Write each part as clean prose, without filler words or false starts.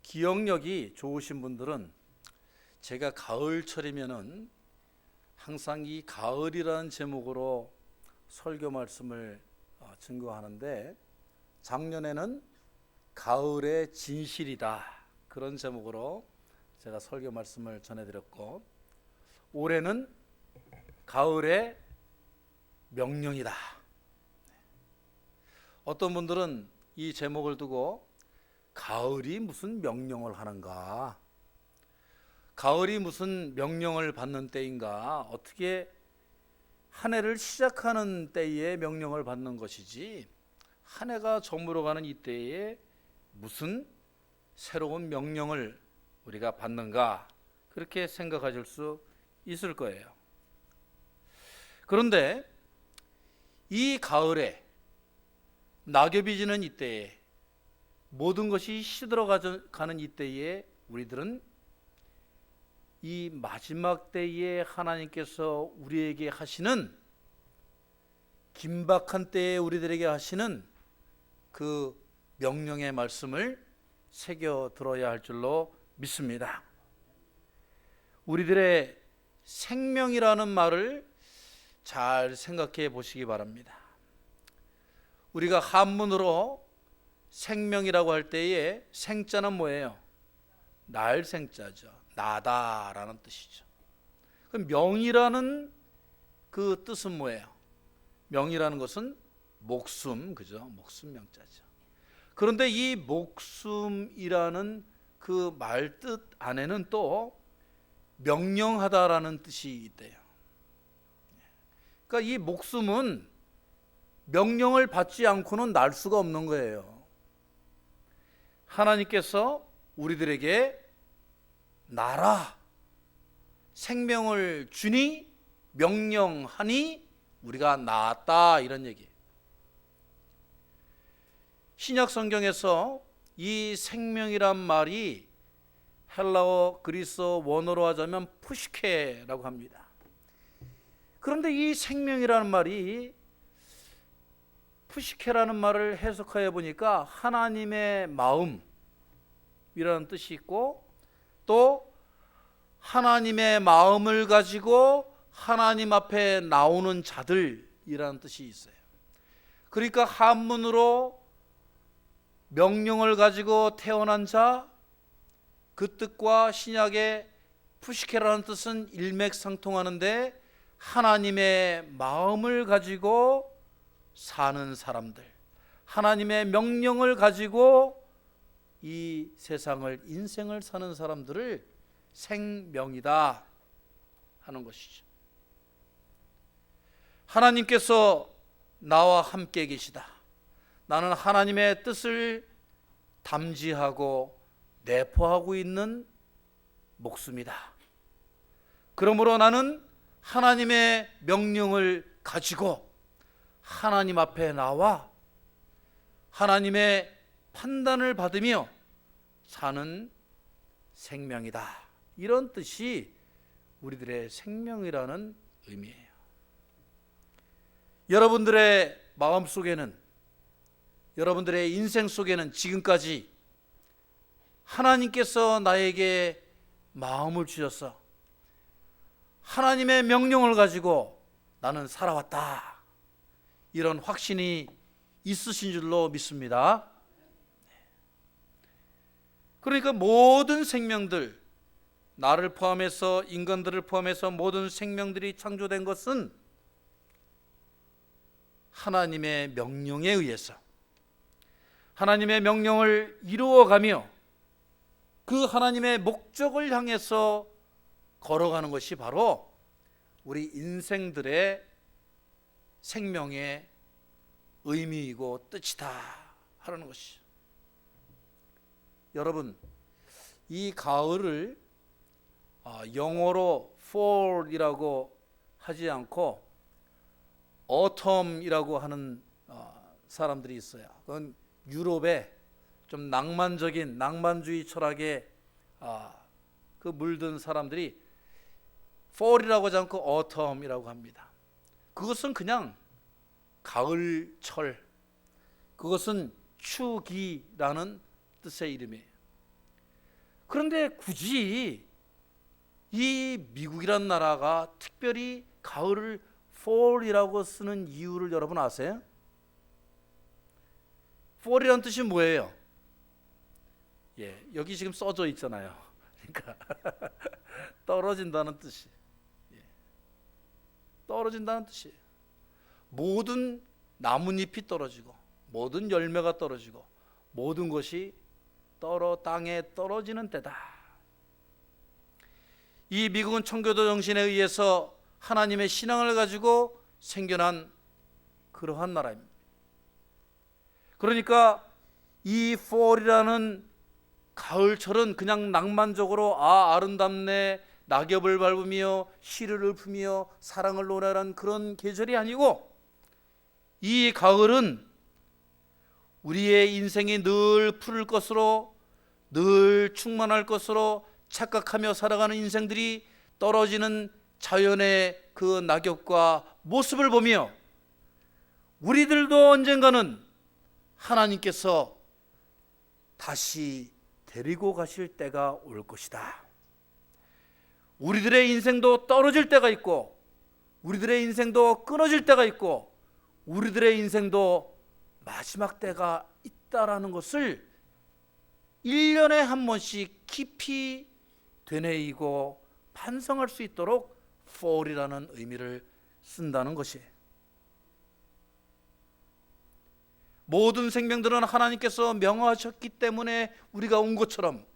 기억력이 좋으신 분들은 제가 가을철이면은 항상 이 가을이라는 제목으로 설교 말씀을 증거하는데, 작년에는 가을의 진실이다 그런 제목으로 제가 설교 말씀을 전해드렸고, 올해는 가을의 명령이다. 어떤 분들은 이 제목을 두고 가을이 무슨 명령을 하는가, 가을이 무슨 명령을 받는 때인가, 어떻게 한 해를 시작하는 때에 명령을 받는 것이지 한 해가 저물어가는 이때에 무슨 새로운 명령을 우리가 받는가, 그렇게 생각하실 수 있을 거예요. 그런데 이 가을에 낙엽이 지는 이때에, 모든 것이 시들어가는 이때에 우리들은 이 마지막 때에 하나님께서 우리에게 하시는, 긴박한 때에 우리들에게 하시는 그 명령의 말씀을 새겨 들어야 할 줄로 믿습니다. 우리들의 생명이라는 말을 잘 생각해 보시기 바랍니다. 우리가 한문으로 생명이라고 할 때에 생자는 뭐예요? 날 생자죠. 나다라는 뜻이죠. 그럼 명이라는 그 뜻은 뭐예요? 명이라는 것은 목숨, 그죠? 목숨 명자죠. 그런데 이 목숨이라는 그 말 뜻 안에는 또 명령하다라는 뜻이 있대요. 그러니까 이 목숨은 명령을 받지 않고는 날 수가 없는 거예요. 하나님께서 우리들에게 나라, 생명을 주니, 명령하니 우리가 나았다, 이런 얘기예요. 신약 성경에서 이 생명이란 말이 헬라어, 그리스어 원어로 하자면 푸시케라고 합니다. 그런데 이 생명이라는 말이, 푸시케라는 말을 해석하여 보니까 하나님의 마음이라는 뜻이 있고, 또 하나님의 마음을 가지고 하나님 앞에 나오는 자들이라는 뜻이 있어요. 그러니까 한문으로 명령을 가지고 태어난 자, 그 뜻과 신약의 푸시케라는 뜻은 일맥상통하는데, 하나님의 마음을 가지고 사는 사람들, 하나님의 명령을 가지고 이 세상을, 인생을 사는 사람들을 생명이다 하는 것이죠. 하나님께서 나와 함께 계시다. 나는 하나님의 뜻을 담지하고 내포하고 있는 목숨이다. 그러므로 나는 하나님의 명령을 가지고 하나님 앞에 나와 하나님의 판단을 받으며 사는 생명이다. 이런 뜻이 우리들의 생명이라는 의미예요. 여러분들의 마음 속에는, 여러분들의 인생 속에는 지금까지 하나님께서 나에게 마음을 주셔서 하나님의 명령을 가지고 나는 살아왔다, 이런 확신이 있으신 줄로 믿습니다. 그러니까 모든 생명들, 나를 포함해서, 인간들을 포함해서 모든 생명들이 창조된 것은 하나님의 명령에 의해서, 하나님의 명령을 이루어가며 그 하나님의 목적을 향해서 걸어가는 것이 바로 우리 인생들의 생명의 의미이고 뜻이다 하는 것이죠. 여러분, 이 가을을 영어로 fall이라고 하지 않고 autumn이라고 하는 사람들이 있어요. 그건 유럽의 좀 낭만적인, 낭만주의 철학에 그 물든 사람들이 fall이라고 하지 않고 autumn이라고 합니다. 그것은 그냥 가을철, 그것은 추기라는 뜻의 이름이에요. 그런데 굳이 이 미국이란 나라가 특별히 가을을 fall이라고 쓰는 이유를 여러분 아세요? fall이라는 뜻이 뭐예요? 여기 지금 써져 있잖아요. 그러니까 떨어진다는 뜻이, 떨어진다는 뜻이에요. 모든 나뭇잎이 떨어지고 모든 열매가 떨어지고 모든 것이 땅에 떨어지는 때다. 이 미국은 청교도 정신에 의해서 하나님의 신앙을 가지고 생겨난 그러한 나라입니다. 그러니까 이 fall이라는 가을철은 그냥 낭만적으로 아름답네, 낙엽을 밟으며 시를 읊으며 사랑을 노래하는 그런 계절이 아니고, 이 가을은 우리의 인생이 늘 푸를 것으로, 늘 충만할 것으로 착각하며 살아가는 인생들이 떨어지는 자연의 그 낙엽과 모습을 보며 우리들도 언젠가는 하나님께서 다시 데리고 가실 때가 올 것이다. 우리들의 인생도 떨어질 때가 있고, 우리들의 인생도 끊어질 때가 있고, 우리들의 인생도 마지막 때가 있다라는 것을 1년에 한 번씩 깊이 되뇌이고 반성할 수 있도록 fall이라는 의미를 쓴다는 것이에요. 모든 생명들은 하나님께서 명하셨기 때문에 우리가 온 것처럼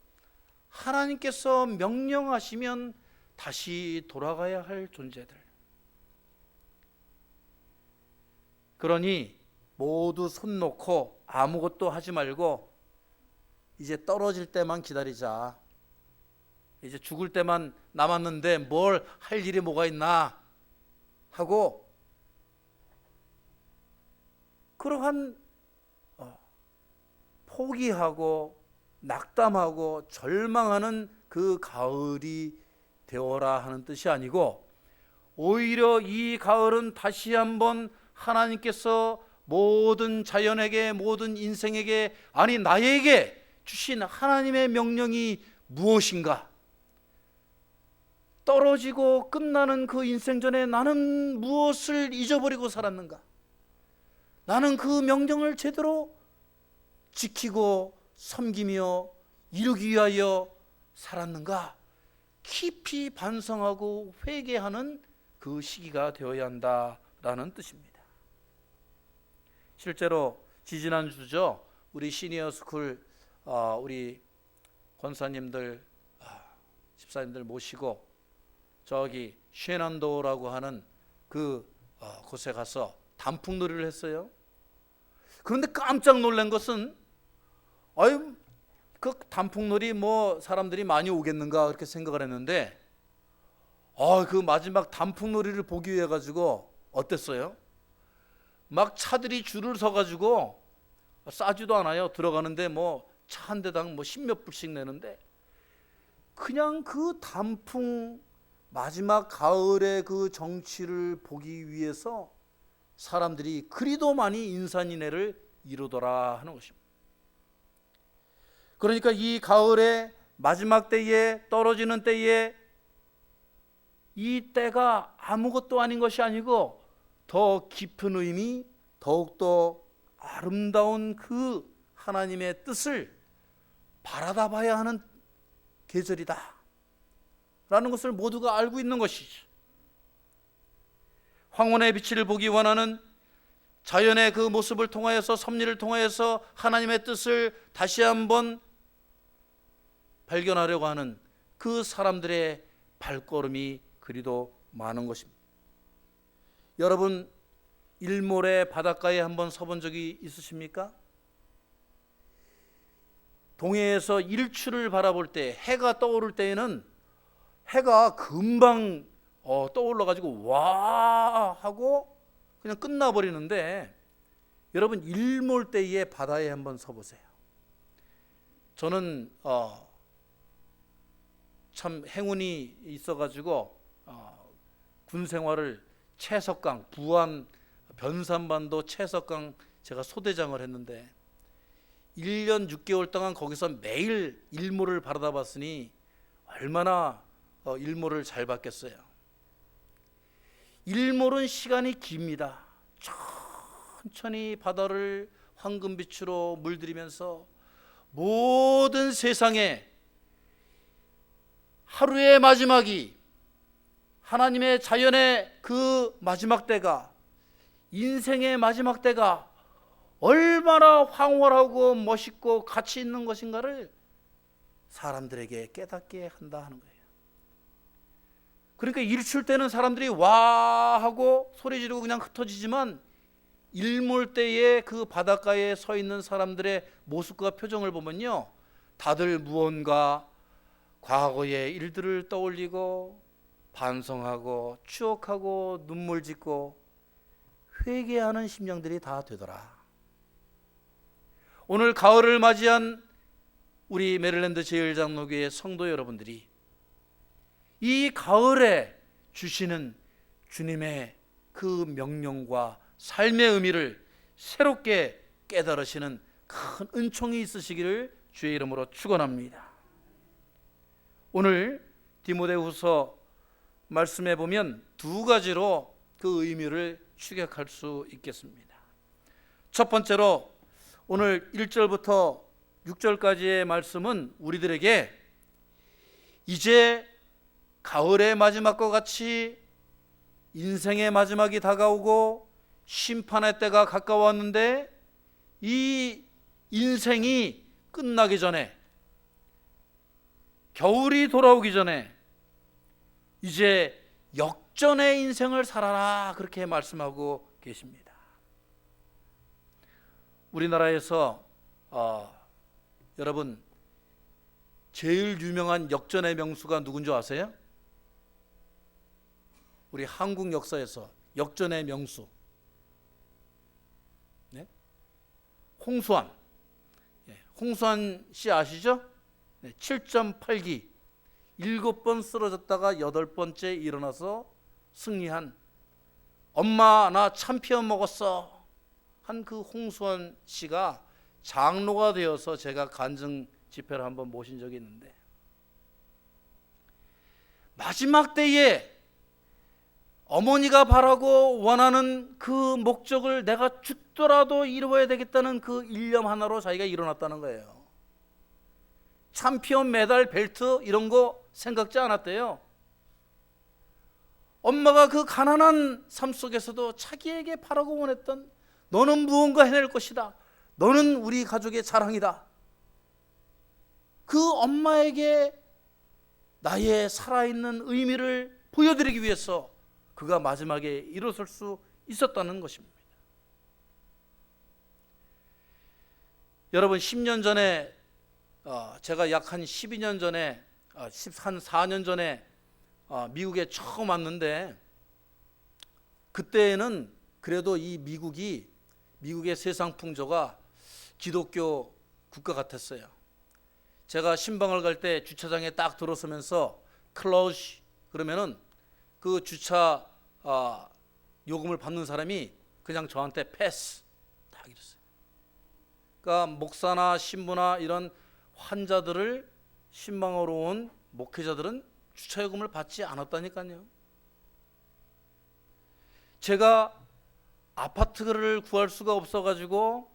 하나님께서 명령하시면 다시 돌아가야 할 존재들. 그러니 모두 손 놓고 아무것도 하지 말고 이제 떨어질 때만 기다리자. 이제 죽을 때만 남았는데 뭘 할 일이 뭐가 있나 하고, 그러한 포기하고 낙담하고 절망하는 그 가을이 되어라 하는 뜻이 아니고, 오히려 이 가을은 다시 한번 하나님께서 모든 자연에게, 모든 인생에게, 아니 나에게 주신 하나님의 명령이 무엇인가? 떨어지고 끝나는 그 인생 전에 나는 무엇을 잊어버리고 살았는가? 나는 그 명령을 제대로 지키고 섬기며 이루기 위하여 살았는가? 깊이 반성하고 회개하는 그 시기가 되어야 한다라는 뜻입니다. 실제로 지지난주죠, 우리 시니어 스쿨 우리 권사님들, 집사님들 모시고 저기 쉐난도라고 하는 그 곳에 가서 단풍놀이를 했어요. 그런데 깜짝 놀란 것은, 그 단풍놀이 뭐 사람들이 많이 오겠는가 그렇게 생각을 했는데, 그 마지막 단풍놀이를 보기 위해 가지고 어땠어요? 막 차들이 줄을 서 가지고, 싸지도 않아요. 들어가는데 뭐 차 한 대당 뭐 10몇 불씩 내는데, 그냥 그 단풍 마지막 가을의 그 정취를 보기 위해서 사람들이 그리도 많이 인산인해를 이루더라 하는 것입니다. 그러니까 이 가을의 마지막 때에, 떨어지는 때에, 이 때가 아무것도 아닌 것이 아니고 더 깊은 의미, 더욱더 아름다운 그 하나님의 뜻을 바라다 봐야 하는 계절이다 라는 것을 모두가 알고 있는 것이죠. 황혼의 빛을 보기 원하는, 자연의 그 모습을 통하여서, 섭리를 통하여서 하나님의 뜻을 다시 한번 발견하려고 하는 그 사람들의 발걸음이 그리도 많은 것입니다. 여러분, 일몰의 바닷가에 한번 서본 적이 있으십니까? 동해에서 일출을 바라볼 때, 해가 떠오를 때에는 해가 금방 떠올라 가지고 와 하고 그냥 끝나버리는데, 여러분 일몰 때에 바다에 한번 서보세요. 저는 참 행운이 있어가지고 군 생활을 채석강, 부안 변산반도 채석강 제가 소대장을 했는데, 1년 6개월 동안 거기서 매일 일몰을 바라다 봤으니 얼마나 일몰을 잘 봤겠어요. 일몰은 시간이 깁니다. 천천히 바다를 황금빛으로 물들이면서 모든 세상에 하루의 마지막이, 하나님의 자연의 그 마지막 때가, 인생의 마지막 때가 얼마나 황홀하고 멋있고 가치 있는 것인가를 사람들에게 깨닫게 한다 하는 거예요. 그러니까 일출 때는 사람들이 와 하고 소리 지르고 그냥 흩어지지만, 일몰 때에 그 바닷가에 서 있는 사람들의 모습과 표정을 보면요, 다들 무언가 과거의 일들을 떠올리고 반성하고 추억하고 눈물 짓고 회개하는 심령들이 다 되더라. 오늘 가을을 맞이한 우리 메릴랜드 제1장로교회 성도 여러분들이 이 가을에 주시는 주님의 그 명령과 삶의 의미를 새롭게 깨달으시는 큰 은총이 있으시기를 주의 이름으로 축원합니다. 오늘 디모데후서 말씀해 보면 두 가지로 그 의미를 추격할 수 있겠습니다. 첫 번째로 오늘 1절부터 6절까지의 말씀은 우리들에게 이제 가을의 마지막과 같이 인생의 마지막이 다가오고 심판의 때가 가까웠는데, 이 인생이 끝나기 전에, 겨울이 돌아오기 전에 이제 역전의 인생을 살아라, 그렇게 말씀하고 계십니다. 우리나라에서 여러분 제일 유명한 역전의 명수가 누군지 아세요? 우리 한국 역사에서 역전의 명수, 네? 홍수환. 홍수환 씨 아시죠? 7.8기 7번 쓰러졌다가 8번째 일어나서 승리한, 엄마 나 참피어 먹었어 한 그 홍수환 씨가 장로가 되어서 제가 간증 집회를 한번 모신 적이 있는데, 마지막 때에 어머니가 바라고 원하는 그 목적을 내가 죽더라도 이루어야 되겠다는 그 일념 하나로 자기가 일어났다는 거예요. 챔피언 메달 벨트 이런 거 생각지 않았대요. 엄마가 그 가난한 삶 속에서도 자기에게 바라고 원했던, 너는 무언가 해낼 것이다, 너는 우리 가족의 자랑이다, 그 엄마에게 나의 살아있는 의미를 보여드리기 위해서 그가 마지막에 일어설 수 있었다는 것입니다. 여러분 10년 전에 제가 약 한 12년 전에 한 4년 전에 미국에 처음 왔는데, 그때는 그래도 이 미국의 세상 풍조가 기독교 국가 같았어요. 제가 신방을 갈 때 주차장에 딱 들어서면서 클로즈 그러면은 그 주차 요금을 받는 사람이 그냥 저한테 패스 딱 이랬어요. 그러니까 목사나 신부나 이런 환자들을 신방으로 온 목회자들은 주차 요금을 받지 않았다니까요. 제가 아파트를 구할 수가 없어가지고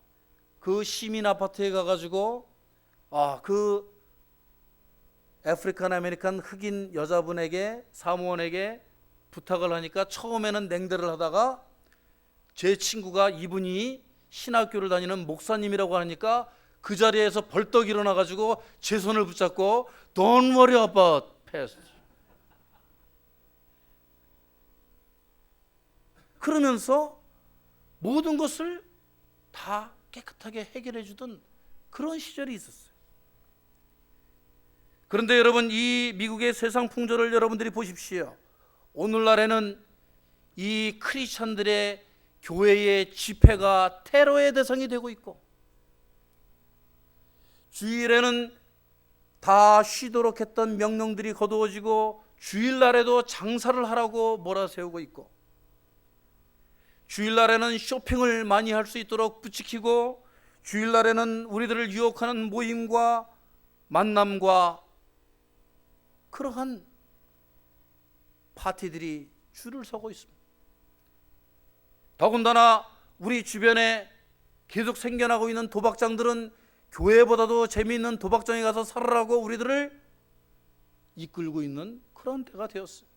그 시민 아파트에 가가지고 그 아프리칸 아메리칸 흑인 여자분에게, 사무원에게 부탁을 하니까 처음에는 냉대를 하다가 제 친구가 이분이 신학교를 다니는 목사님이라고 하니까 그 자리에서 벌떡 일어나가지고 제 손을 붙잡고 Don't worry about past. 그러면서 모든 것을 다 깨끗하게 해결해 주던 그런 시절이 있었어요. 그런데 여러분, 이 미국의 세상 풍조를 여러분들이 보십시오. 오늘날에는 이 크리스천들의 교회의 집회가 테러의 대상이 되고 있고, 주일에는 다 쉬도록 했던 명령들이 거두어지고 주일날에도 장사를 하라고 몰아세우고 있고, 주일날에는 쇼핑을 많이 할 수 있도록 부추기고 주일날에는 우리들을 유혹하는 모임과 만남과 그러한 파티들이 줄을 서고 있습니다. 더군다나 우리 주변에 계속 생겨나고 있는 도박장들은 교회보다도 재미있는 도박장에 가서 살아라고 우리들을 이끌고 있는 그런 때가 되었어요.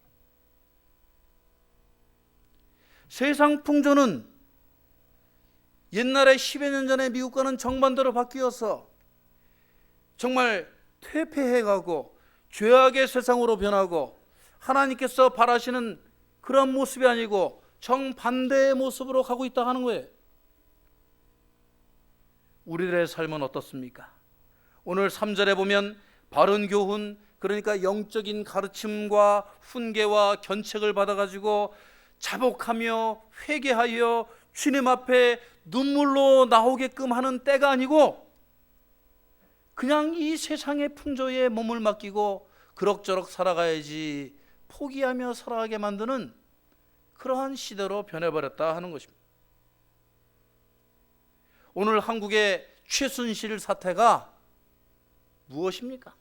세상 풍조는 옛날에 10여 년 전에 미국과는 정반대로 바뀌어서 정말 퇴폐해가고 죄악의 세상으로 변하고 하나님께서 바라시는 그런 모습이 아니고 정반대의 모습으로 가고 있다 하는 거예요. 우리들의 삶은 어떻습니까? 오늘 3절에 보면 바른 교훈, 그러니까 영적인 가르침과 훈계와 견책을 받아가지고 자복하며 회개하여 주님 앞에 눈물로 나오게끔 하는 때가 아니고 그냥 이 세상의 풍조에 몸을 맡기고 그럭저럭 살아가야지 포기하며 살아가게 만드는 그러한 시대로 변해버렸다 하는 것입니다. 오늘 한국의 최순실 사태가 무엇입니까?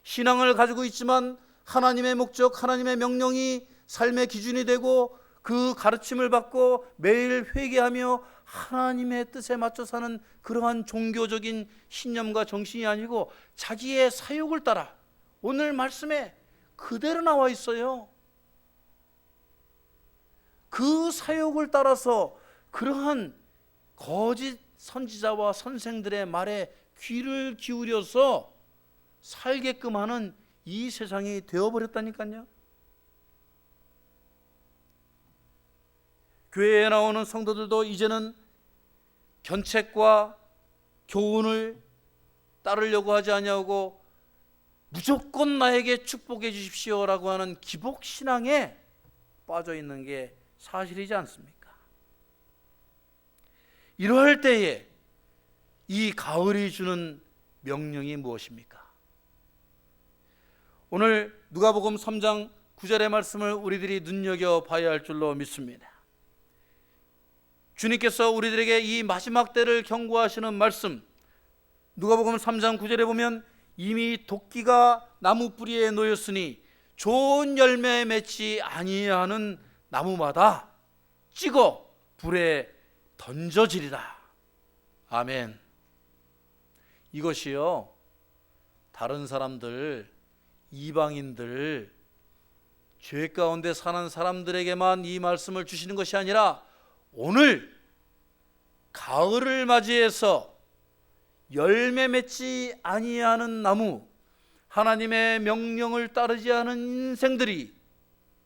신앙을 가지고 있지만 하나님의 목적, 하나님의 명령이 삶의 기준이 되고 그 가르침을 받고 매일 회개하며 하나님의 뜻에 맞춰 사는 그러한 종교적인 신념과 정신이 아니고 자기의 사욕을 따라, 오늘 말씀에 그대로 나와 있어요. 그 사욕을 따라서 그러한 거짓 선지자와 선생들의 말에 귀를 기울여서 살게끔 하는 이 세상이 되어버렸다니까요. 교회에 나오는 성도들도 이제는 견책과 교훈을 따르려고 하지 아니하고 무조건 나에게 축복해 주십시오라고 하는 기복신앙에 빠져 있는 게 사실이지 않습니까? 이러할 때에 이 가을이 주는 명령이 무엇입니까? 오늘 누가복음 3장 9절의 말씀을 우리들이 눈여겨봐야 할 줄로 믿습니다. 주님께서 우리들에게 이 마지막 때를 경고하시는 말씀, 누가복음 3장 9절에 보면 이미 도끼가 나무 뿌리에 놓였으니 좋은 열매 맺지 아니하는 나무마다 찍어 불에 던져지리라. 아멘. 이것이요, 다른 사람들, 이방인들, 죄 가운데 사는 사람들에게만 이 말씀을 주시는 것이 아니라 오늘 가을을 맞이해서 열매 맺지 아니하는 나무, 하나님의 명령을 따르지 않은 인생들이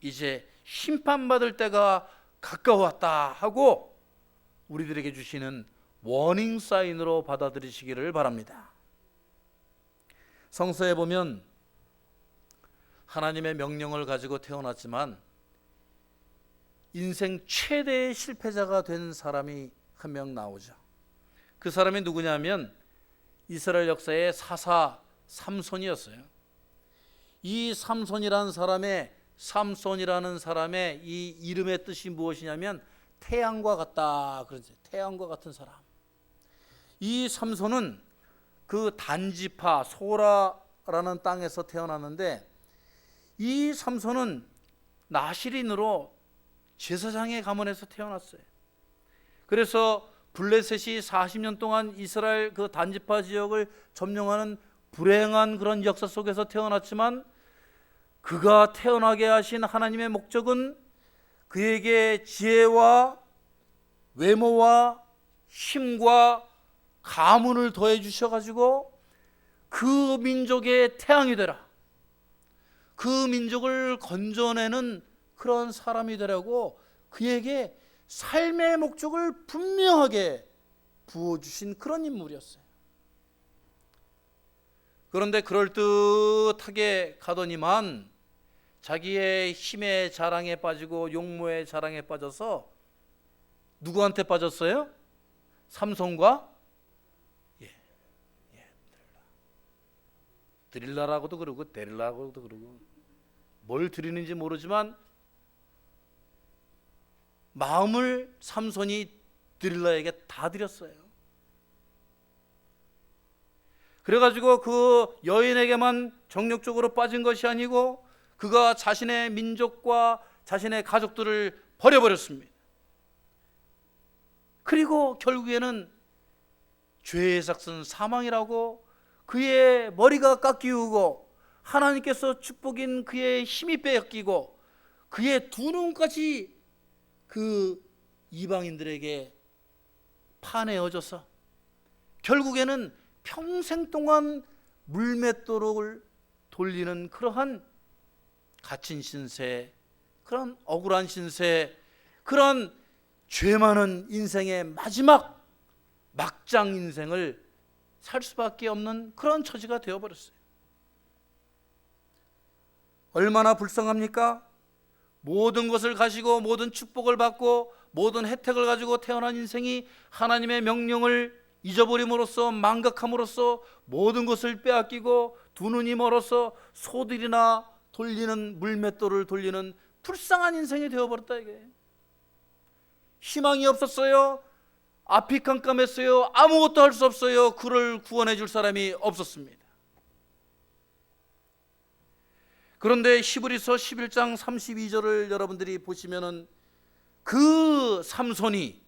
이제 심판받을 때가 가까웠다 하고 우리들에게 주시는 워닝 사인으로 받아들이시기를 바랍니다. 성서에 보면 하나님의 명령을 가지고 태어났지만 인생 최대의 실패자가 된 사람이 한 명 나오죠. 그 사람이 누구냐면 이스라엘 역사의 사사 삼손이었어요. 이 삼손이라는 사람의 이 이름의 뜻이 무엇이냐면 태양과 같다 그러죠. 태양과 같은 사람. 이 삼손은 그 단지파 소라라는 땅에서 태어났는데 이 삼손은 나실인으로 제사장의 가문에서 태어났어요. 그래서 블레셋이 40년 동안 이스라엘 그 단지파 지역을 점령하는 불행한 그런 역사 속에서 태어났지만 그가 태어나게 하신 하나님의 목적은 그에게 지혜와 외모와 힘과 가문을 더해 주셔가지고 그 민족의 태양이 되라, 그 민족을 건져내는 그런 사람이 되라고 그에게 삶의 목적을 분명하게 부어주신 그런 인물이었어요. 그런데 그럴듯하게 가더니만 자기의 힘의 자랑에 빠지고 용모의 자랑에 빠져서 누구한테 빠졌어요? 삼손과 드릴라라고도 그러고 데릴라라고도 그러고 뭘 드리는지 모르지만 마음을 삼손이 드릴라에게 다 드렸어요. 그래가지고 그 여인에게만 정력적으로 빠진 것이 아니고 그가 자신의 민족과 자신의 가족들을 버려버렸습니다. 그리고 결국에는 죄의 삭은 사망이라고 그의 머리가 깎이우고 하나님께서 축복인 그의 힘이 빼앗기고 그의 두 눈까지 그 이방인들에게 파내어져서 결국에는 평생 동안 물맷도를 돌리는 그러한 갇힌 신세, 그런 억울한 신세, 그런 죄 많은 인생의 마지막 막장 인생을 살 수밖에 없는 그런 처지가 되어버렸어요. 얼마나 불쌍합니까? 모든 것을 가지고 모든 축복을 받고 모든 혜택을 가지고 태어난 인생이 하나님의 명령을 잊어버림으로써 망각함으로써 모든 것을 빼앗기고 두 눈이 멀어서 소들이나 돌리는 물맷돌을 돌리는 불쌍한 인생이 되어버렸다 이게. 희망이 없었어요. 앞이 깜깜했어요. 아무것도 할 수 없어요. 그를 구원해 줄 사람이 없었습니다. 그런데 히브리서 11장 32절을 여러분들이 보시면은 그 삼손이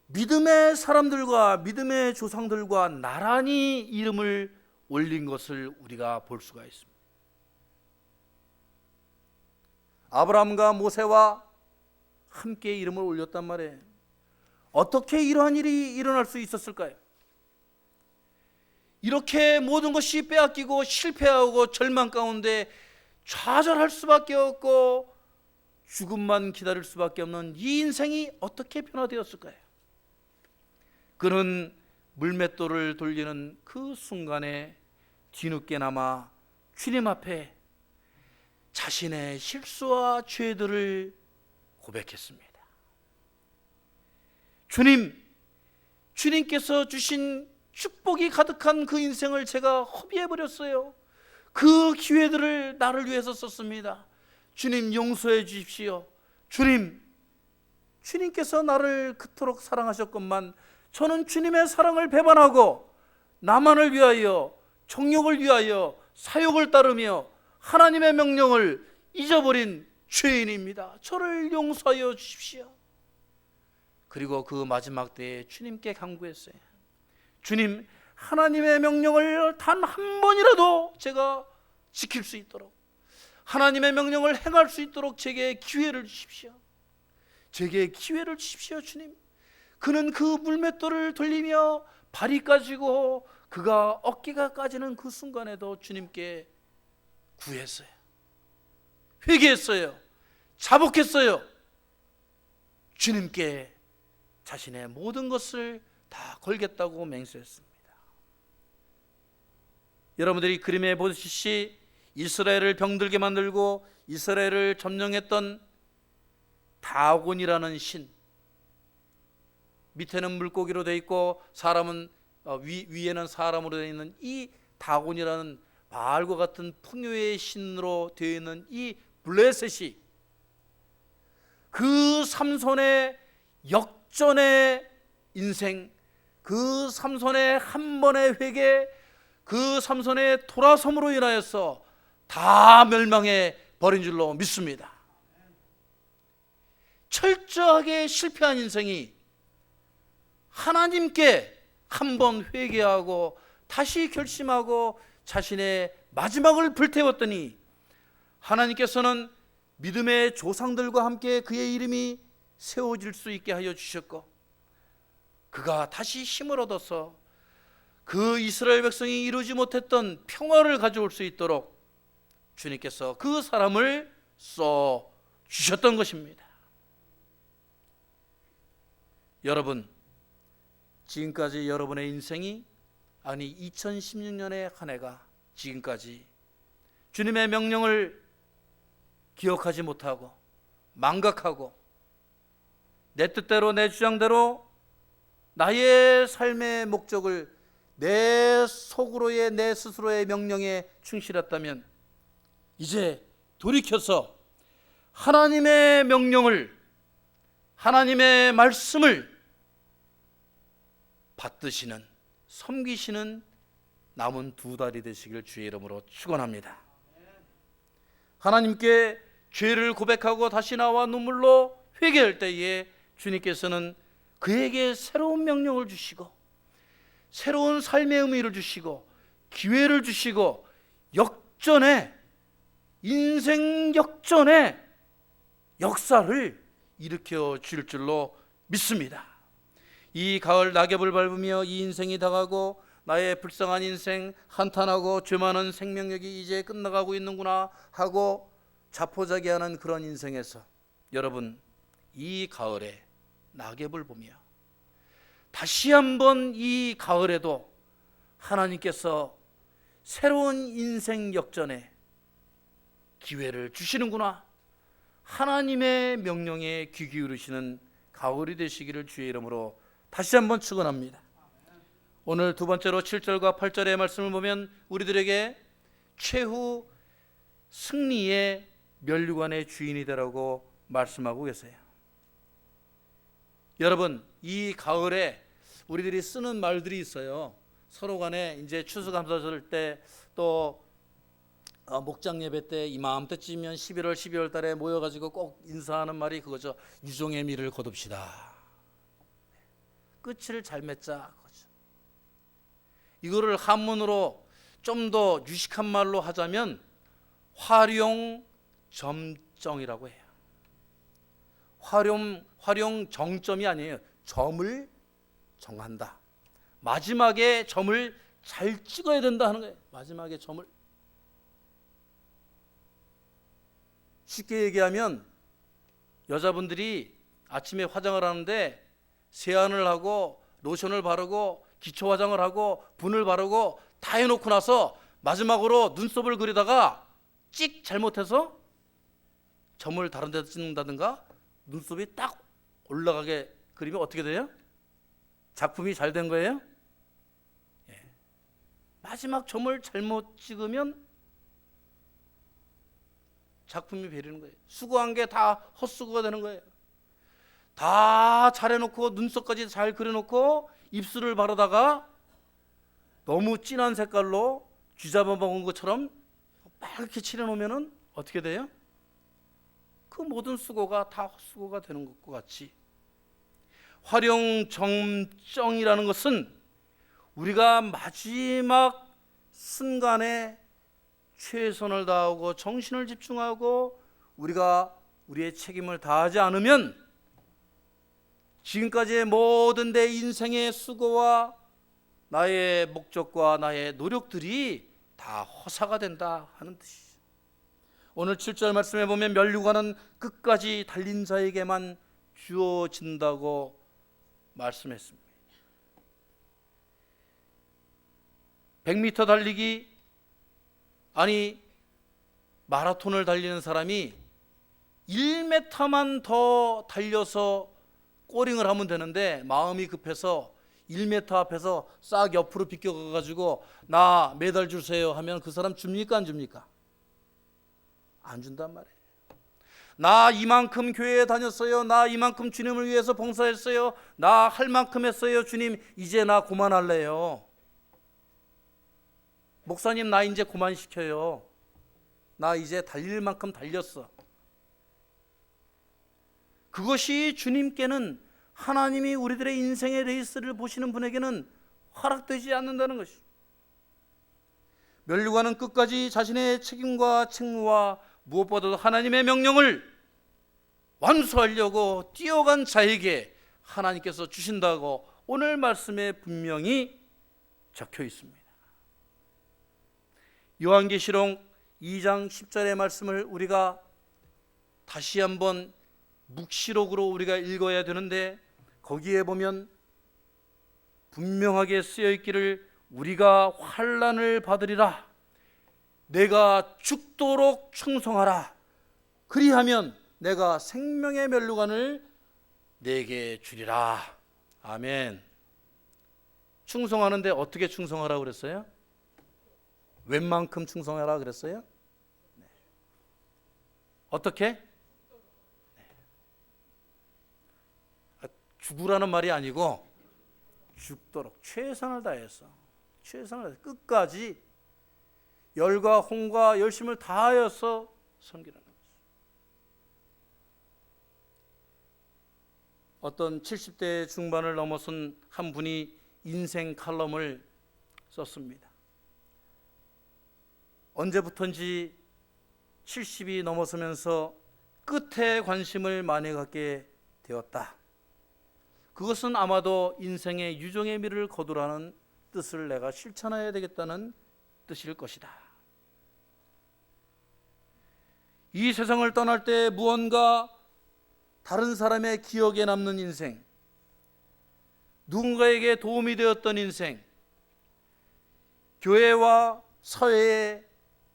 믿음의 사람들과 믿음의 조상들과 나란히 이름을 올린 것을 우리가 볼 수가 있습니다. 아브라함과 모세와 함께 이름을 올렸단 말이에요. 어떻게 이러한 일이 일어날 수 있었을까요? 이렇게 모든 것이 빼앗기고 실패하고 절망 가운데 좌절할 수밖에 없고 죽음만 기다릴 수밖에 없는 이 인생이 어떻게 변화되었을까요? 그는 물맷돌을 돌리는 그 순간에 뒤늦게나마 주님 앞에 자신의 실수와 죄들을 고백했습니다. 주님께서 주신 축복이 가득한 그 인생을 제가 허비해버렸어요. 그 기회들을 나를 위해서 썼습니다. 주님 용서해 주십시오. 주님께서 나를 그토록 사랑하셨건만 저는 주님의 사랑을 배반하고 나만을 위하여 정욕을 위하여 사욕을 따르며 하나님의 명령을 잊어버린 죄인입니다. 저를 용서하여 주십시오. 그리고 그 마지막 때에 주님께 간구했어요. 주님, 하나님의 명령을 단 한 번이라도 제가 지킬 수 있도록, 하나님의 명령을 행할 수 있도록 제게 기회를 주십시오. 제게 기회를 주십시오, 주님. 그는 그 물맷돌을 돌리며 발이 까지고 그가 어깨가 까지는 그 순간에도 주님께 구했어요. 회개했어요. 자복했어요. 주님께 자신의 모든 것을 다 걸겠다고 맹세했습니다. 여러분들이 그림에 보시듯이 이스라엘을 병들게 만들고 이스라엘을 점령했던 다곤이라는 신, 밑에는 물고기로 되어 있고 사람은 위에는 사람으로 되어 있는 이 다곤이라는 바알과 같은 풍요의 신으로 되어 있는 이 블레셋이 그 삼손의 역전의 인생, 그 삼손의 한 번의 회개, 그 삼손의 돌아섬으로 인하여서 다 멸망해 버린 줄로 믿습니다. 철저하게 실패한 인생이 하나님께 한 번 회개하고 다시 결심하고 자신의 마지막을 불태웠더니 하나님께서는 믿음의 조상들과 함께 그의 이름이 세워질 수 있게 하여 주셨고 그가 다시 힘을 얻어서 그 이스라엘 백성이 이루지 못했던 평화를 가져올 수 있도록 주님께서 그 사람을 써 주셨던 것입니다. 여러분, 지금까지 여러분의 인생이, 아니 2016년의 한 해가 지금까지 주님의 명령을 기억하지 못하고 망각하고 내 뜻대로 내 주장대로 나의 삶의 목적을 내 속으로의 내 스스로의 명령에 충실했다면 이제 돌이켜서 하나님의 명령을 하나님의 말씀을 받드시는, 섬기시는 남은 두 달이 되시길 주의 이름으로 축원합니다. 하나님께 죄를 고백하고 다시 나와 눈물로 회개할 때에 주님께서는 그에게 새로운 명령을 주시고 새로운 삶의 의미를 주시고 기회를 주시고 역전의, 인생 역전의 역사를 일으켜 줄 줄로 믿습니다. 이 가을 낙엽을 밟으며 이 인생이 다가고 나의 불쌍한 인생, 한탄하고 죄 많은 생명력이 이제 끝나가고 있는구나 하고 자포자기하는 그런 인생에서 여러분, 이 가을에 낙엽을 보며 다시 한번 이 가을에도 하나님께서 새로운 인생 역전의 기회를 주시는구나, 하나님의 명령에 귀 기울이시는 가을이 되시기를 주의 이름으로 다시 한번 축원합니다. 오늘 두 번째로 7절과 8절의 말씀을 보면 우리들에게 최후 승리의 면류관의 주인이 되라고 말씀하고 계세요. 여러분, 이 가을에 우리들이 쓰는 말들이 있어요. 서로 간에 이제 추수감사절 때, 또 목장 예배 때 이맘때쯤이면 11월 12월 달에 모여가지고 꼭 인사하는 말이 그거죠. 유종의 미를 거둡시다. 끝을 잘 맺자. 그거죠. 이거를 한문으로 좀 더 유식한 말로 하자면 활용점정이라고 해요. 활용 정점이 아니에요. 점을 정한다. 마지막에 점을 잘 찍어야 된다 하는 거예요. 마지막에 점을. 쉽게 얘기하면 여자분들이 아침에 화장을 하는데 세안을 하고 로션을 바르고 기초 화장을 하고 분을 바르고 다 해놓고 나서 마지막으로 눈썹을 그리다가 찍 잘못해서 점을 다른 데서 찍는다든가 눈썹이 딱 올라가게 그리면 어떻게 돼요? 작품이 잘 된 거예요? 예. 마지막 점을 잘못 찍으면 작품이 베리는 거예요. 수고한 게 다 헛수고가 되는 거예요. 다 잘해놓고 눈썹까지 잘 그려놓고 입술을 바르다가 너무 진한 색깔로 쥐잡아 먹은 것처럼 빨갛게 칠해놓으면 어떻게 돼요? 그 모든 수고가 다 헛수고가 되는 것과 같이 활용점정이라는 것은 우리가 마지막 순간에 최선을 다하고 정신을 집중하고 우리가 우리의 책임을 다하지 않으면 지금까지의 모든 내 인생의 수고와 나의 목적과 나의 노력들이 다 허사가 된다 하는 뜻이죠. 오늘 7절 말씀에 보면 면류관은 끝까지 달린 자에게만 주어진다고 말씀했습니다. 100m 달리기, 아니 마라톤을 달리는 사람이 1m만 더 달려서 꼬링을 하면 되는데 마음이 급해서 1m 앞에서 싹 옆으로 비껴가가지고 나 메달 주세요 하면 그 사람 줍니까 안 줍니까? 안 준단 말이에요. 나 이만큼 교회에 다녔어요. 나 이만큼 주님을 위해서 봉사했어요. 나 할 만큼 했어요. 주님 이제 나 그만할래요. 목사님 나 이제 그만시켜요. 나 이제 달릴 만큼 달렸어. 그것이 주님께는, 하나님이 우리들의 인생의 레이스를 보시는 분에게는 허락되지 않는다는 것이. 면류관은 끝까지 자신의 책임과 책무와 무엇보다도 하나님의 명령을 완수하려고 뛰어간 자에게 하나님께서 주신다고 오늘 말씀에 분명히 적혀 있습니다. 요한계시록 2장 10절의 말씀을 우리가 다시 한번 묵시록으로 우리가 읽어야 되는데 거기에 보면 분명하게 쓰여 있기를 우리가 환난을 받으리라. 내가 죽도록 충성하라. 그리하면 내가 생명의 면류관을 내게 주리라. 아멘. 충성하는데 어떻게 충성하라 그랬어요? 웬만큼 충성하라 그랬어요? 네. 어떻게? 네. 죽으라는 말이 아니고 죽도록 최선을 다해서 끝까지 열과 혼과 열심을 다하여서 섬기라는 거죠. 어떤 70대 중반을 넘어선 한 분이 인생 칼럼을 썼습니다. 언제부턴지 70이 넘어서면서 끝에 관심을 많이 갖게 되었다. 그것은 아마도 인생의 유종의 미를 거두라는 뜻을 내가 실천해야 되겠다는 뜻일 것이다. 이 세상을 떠날 때 무언가 다른 사람의 기억에 남는 인생, 누군가에게 도움이 되었던 인생, 교회와 사회에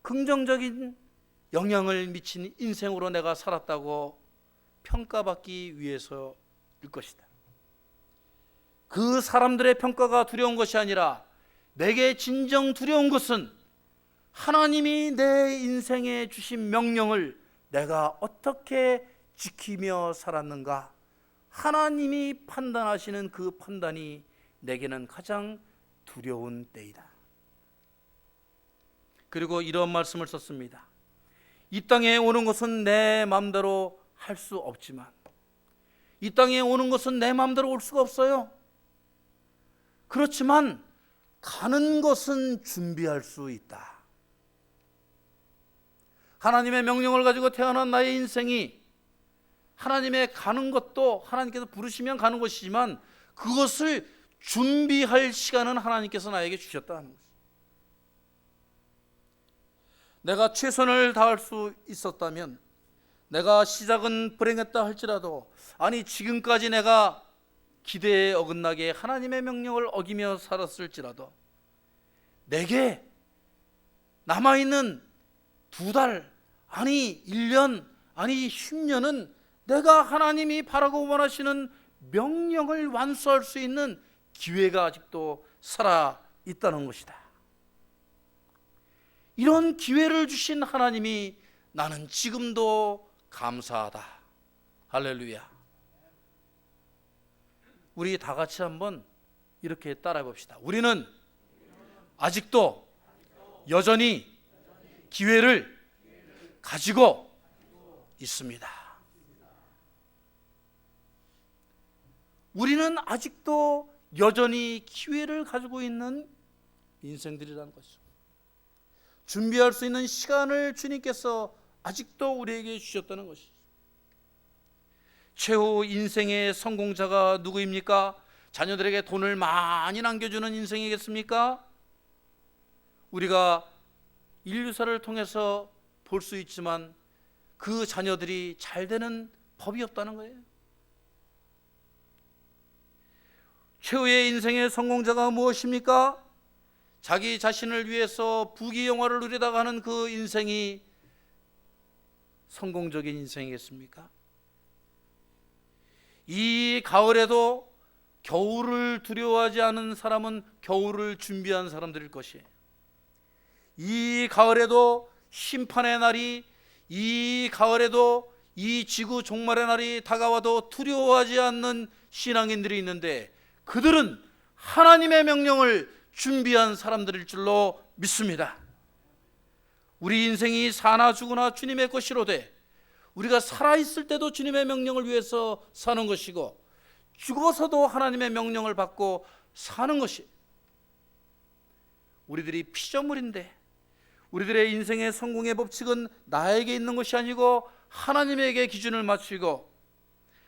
긍정적인 영향을 미친 인생으로 내가 살았다고 평가받기 위해서일 것이다. 그 사람들의 평가가 두려운 것이 아니라 내게 진정 두려운 것은 하나님이 내 인생에 주신 명령을 내가 어떻게 지키며 살았는가, 하나님이 판단하시는 그 판단이 내게는 가장 두려운 때이다. 그리고 이런 말씀을 썼습니다. 이 땅에 오는 것은 내 마음대로 할 수 없지만, 이 땅에 오는 것은 내 마음대로 올 수가 없어요. 그렇지만 가는 것은 준비할 수 있다. 하나님의 명령을 가지고 태어난 나의 인생이 하나님의 가는 것도 하나님께서 부르시면 가는 것이지만 그것을 준비할 시간은 하나님께서 나에게 주셨다는 것입니다. 내가 최선을 다할 수 있었다면, 내가 시작은 불행했다 할지라도, 아니 지금까지 내가 기대에 어긋나게 하나님의 명령을 어기며 살았을지라도 내게 남아있는 2달, 아니 1년, 아니 10년은 내가 하나님이 바라고 원하시는 명령을 완수할 수 있는 기회가 아직도 살아 있다는 것이다. 이런 기회를 주신 하나님이 나는 지금도 감사하다. 할렐루야. 우리 다 같이 한번 이렇게 따라해 봅시다. 우리는 아직도 여전히 기회를 가지고 있습니다. 우리는 아직도 여전히 기회를 가지고 있는 인생들이라는 것이죠. 준비할 수 있는 시간을 주님께서 아직도 우리에게 주셨다는 것이죠. 최후 인생의 성공자가 누구입니까? 자녀들에게 돈을 많이 남겨주는 인생이겠습니까? 우리가 인류사를 통해서 볼 수 있지만 그 자녀들이 잘 되는 법이 없다는 거예요. 최후의 인생의 성공자가 무엇입니까? 자기 자신을 위해서 부귀영화를 누리다가 하는 그 인생이 성공적인 인생이겠습니까? 이 가을에도 겨울을 두려워하지 않은 사람은 겨울을 준비한 사람들일 것이에요. 이 가을에도 심판의 날이, 이 가을에도 이 지구 종말의 날이 다가와도 두려워하지 않는 신앙인들이 있는데 그들은 하나님의 명령을 준비한 사람들일 줄로 믿습니다. 우리 인생이 사나 죽으나 주님의 것이로되 우리가 살아있을 때도 주님의 명령을 위해서 사는 것이고 죽어서도 하나님의 명령을 받고 사는 것이 우리들이 피조물인데, 우리들의 인생의 성공의 법칙은 나에게 있는 것이 아니고 하나님에게 기준을 맞추고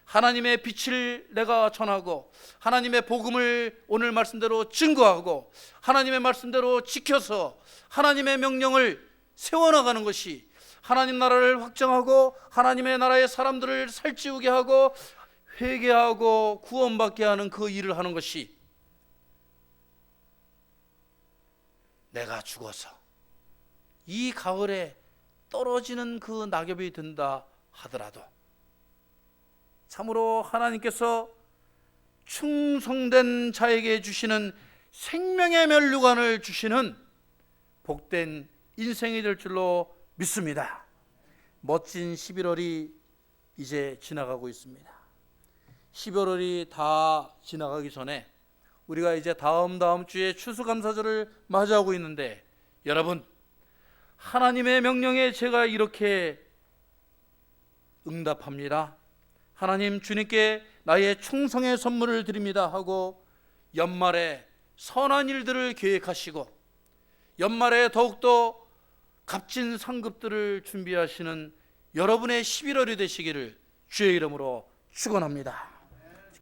하나님의 빛을 내가 전하고 하나님의 복음을 오늘 말씀대로 증거하고 하나님의 말씀대로 지켜서 하나님의 명령을 세워나가는 것이 하나님 나라를 확정하고 하나님의 나라의 사람들을 살찌우게 하고 회개하고 구원받게 하는 그 일을 하는 것이, 내가 죽어서 이 가을에 떨어지는 그 낙엽이 된다 하더라도 참으로 하나님께서 충성된 자에게 주시는 생명의 면류관을 주시는 복된 인생이 될 줄로 믿습니다. 멋진 11월이 이제 지나가고 있습니다. 12월이 다 지나가기 전에 우리가 이제 다음 주에 추수감사절을 맞이하고 있는데, 여러분, 하나님의 명령에 제가 이렇게 응답합니다. 하나님, 주님께 나의 충성의 선물을 드립니다 하고 연말에 선한 일들을 계획하시고 연말에 더욱더 값진 상급들을 준비하시는 여러분의 11월이 되시기를 주의 이름으로 축원합니다.